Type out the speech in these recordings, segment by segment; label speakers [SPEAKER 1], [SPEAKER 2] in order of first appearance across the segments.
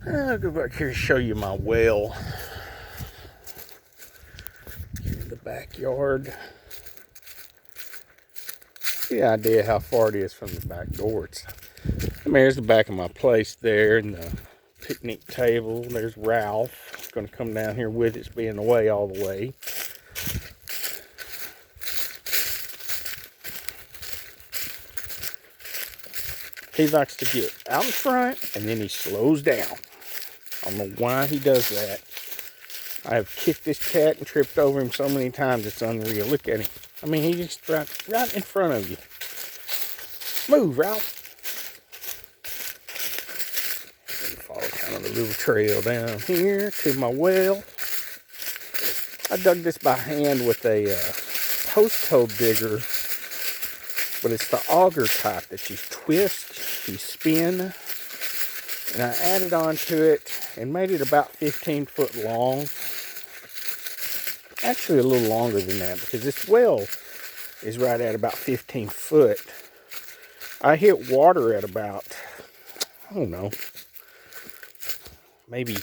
[SPEAKER 1] I'll go back here and show you my well. Here in the backyard. Get an idea how far it is from the back door. There's the back of my place there, and the picnic table. There's Ralph. He's going to come down here with us, being away all the way. He likes to get out in front, and then he slows down. I don't know why he does that. I have kicked this cat and tripped over him so many times, it's unreal. Look at him. I mean, he's just right in front of you. Move, Ralph. Follow kind of a little trail down here to my well. I dug this by hand with a post hole digger, but it's the auger type that you twist, you spin, and I added onto it and made it about 15 foot long. Actually a little longer than that, because this well is right at about 15 foot. I hit water at about, I don't know, maybe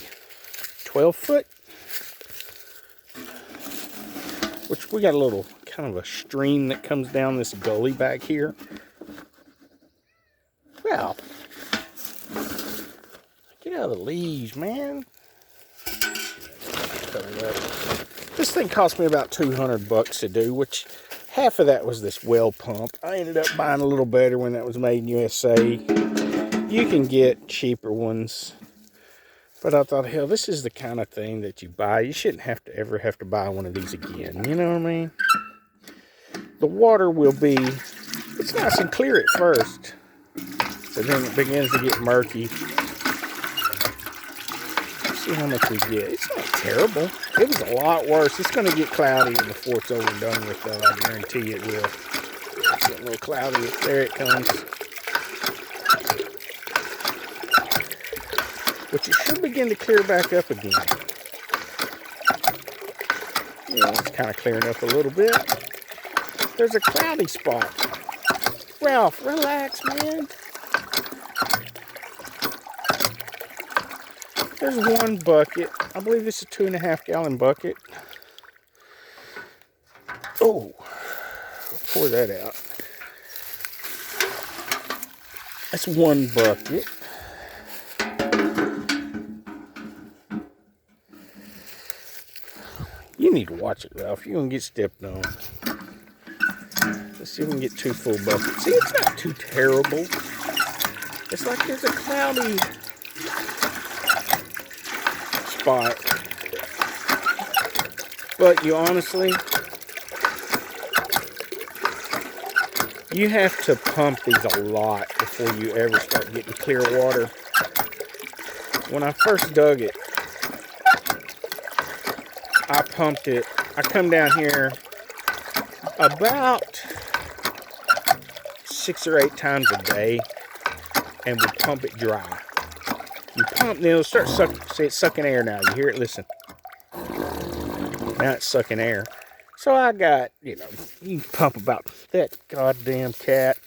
[SPEAKER 1] 12 foot. Which we got a little kind of a stream that comes down this gully back here. Well, get out of the leaves, man. This thing cost me about $200 to do, which half of that was this well pump. I ended up buying a little better one that was made in USA. You can get cheaper ones, but I thought, hell, this is the kind of thing that you buy. You shouldn't ever have to buy one of these again. You know what I mean? The water will be, it's nice and clear at first, but then it begins to get murky. See how much we get. It's not terrible. It was a lot worse. It's going to get cloudy before it's over and done with, though. I guarantee it will. It's getting a little cloudy. There it comes. But you should begin to clear back up again. Yeah, it's kind of clearing up a little bit. There's a cloudy spot. Ralph, relax, man. There's one bucket. I believe this is a 2.5 gallon bucket. Oh, pour that out. That's one bucket. You need to watch it, Ralph. You're going to get stepped on. Let's see if we can get 2 full buckets. See, it's not too terrible. It's like there's a cloudy spot. But you honestly, you have to pump these a lot before you ever start getting clear water. When I first dug it, I pumped it. I come down here about 6 or 8 times a day and we pump it dry. You pump, then it'll start sucking. See, it's sucking air now. You hear it? Listen. Now it's sucking air. So I got, you know, you can pump about that goddamn cat.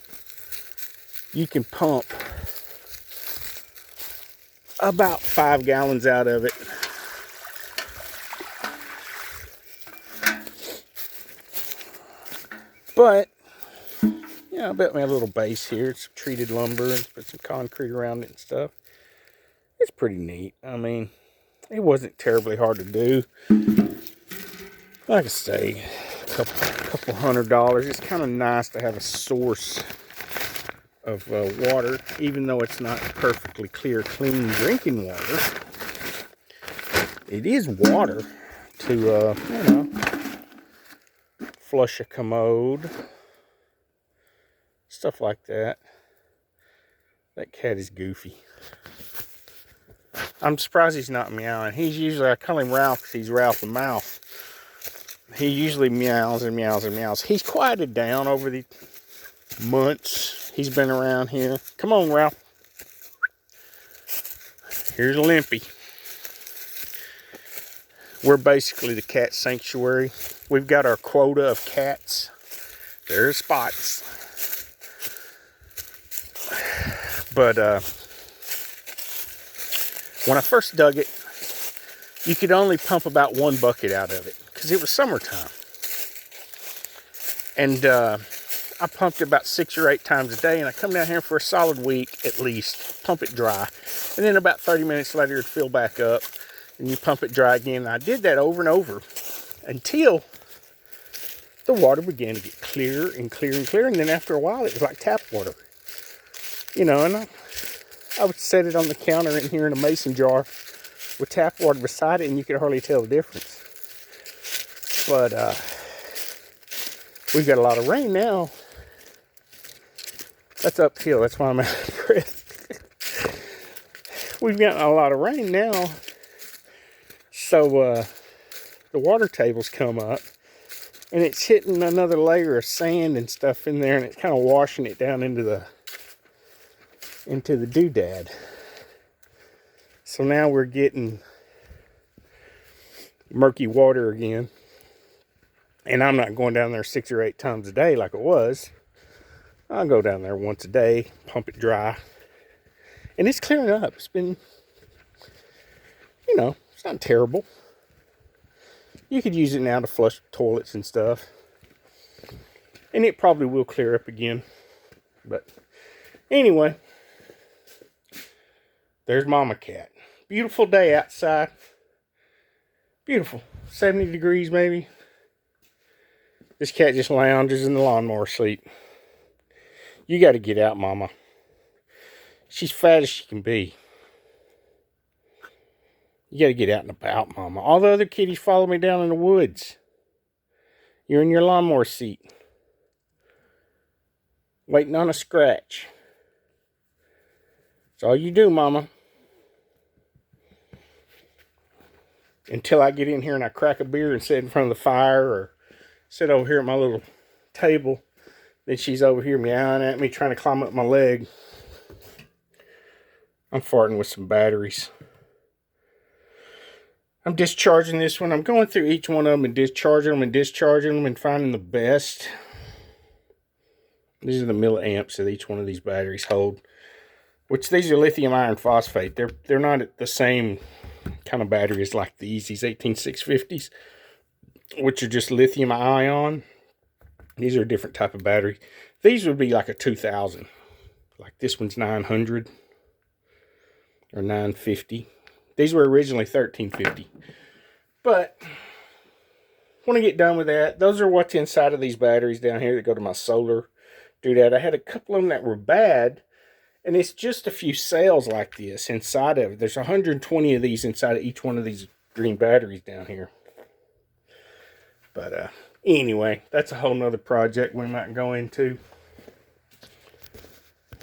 [SPEAKER 1] You can pump about 5 gallons out of it. But, you know, I built me a little base here. It's treated lumber and put some concrete around it and stuff. It's pretty neat. I mean, it wasn't terribly hard to do. Like I say, a couple $100. It's kind of nice to have a source of water, even though it's not perfectly clear, clean drinking water. It is water to, you know, flush a commode, stuff like that. That cat is goofy. I'm surprised he's not meowing. He's usually, I call him Ralph because he's Ralph the Mouth. He usually meows and meows and meows. He's quieted down over the months he's been around here. Come on, Ralph. Here's Limpy. We're basically the cat sanctuary. We've got our quota of cats. There's Spots. But When I first dug it, you could only pump about 1 bucket out of it because it was summertime. And I pumped it about 6 or 8 times a day, and I come down here for a solid week at least, pump it dry. And then about 30 minutes later, it'd fill back up, and you pump it dry again. And I did that over and over until the water began to get clearer and clearer and clearer. And then after a while, it was like tap water. You know, and I would set it on the counter in here in a mason jar with tap water beside it, and you could hardly tell the difference. But we've got a lot of rain now. That's uphill. That's why I'm out of breath. We've got a lot of rain now. So the water table's come up. And it's hitting another layer of sand and stuff in there. And it's kind of washing it down into the doodad. So now we're getting murky water again. And I'm not going down there 6 or 8 times a day like it was. I'll go down there once a day, pump it dry. And it's clearing up. It's been, you know, it's not terrible. You could use it now to flush toilets and stuff. And it probably will clear up again. But anyway, there's Mama Cat. Beautiful day outside. Beautiful. 70 degrees maybe. This cat just lounges in the lawnmower seat. You got to get out, Mama. She's fat as she can be. You got to get out and about, Mama. All the other kitties follow me down in the woods. You're in your lawnmower seat. Waiting on a scratch. That's all you do, Mama. Until I get in here and I crack a beer and sit in front of the fire or sit over here at my little table. Then she's over here meowing at me, trying to climb up my leg. I'm farting with some batteries. I'm discharging this one. I'm going through each one of them and discharging them and finding the best. These are the milliamps that each one of these batteries hold. Which these are lithium iron phosphate. They're not the same kind of batteries like these 18650s, which are just lithium ion. These are a different type of battery. These would be like a 2000. Like this one's 900 or 950. These were originally 1350. But when I get done with that, those are what's inside of these batteries down here that go to my solar doodad. I had a couple of them that were bad, and it's just a few cells like this inside of it. There's 120 of these inside of each one of these green batteries down here. But anyway, that's a whole nother project we might go into.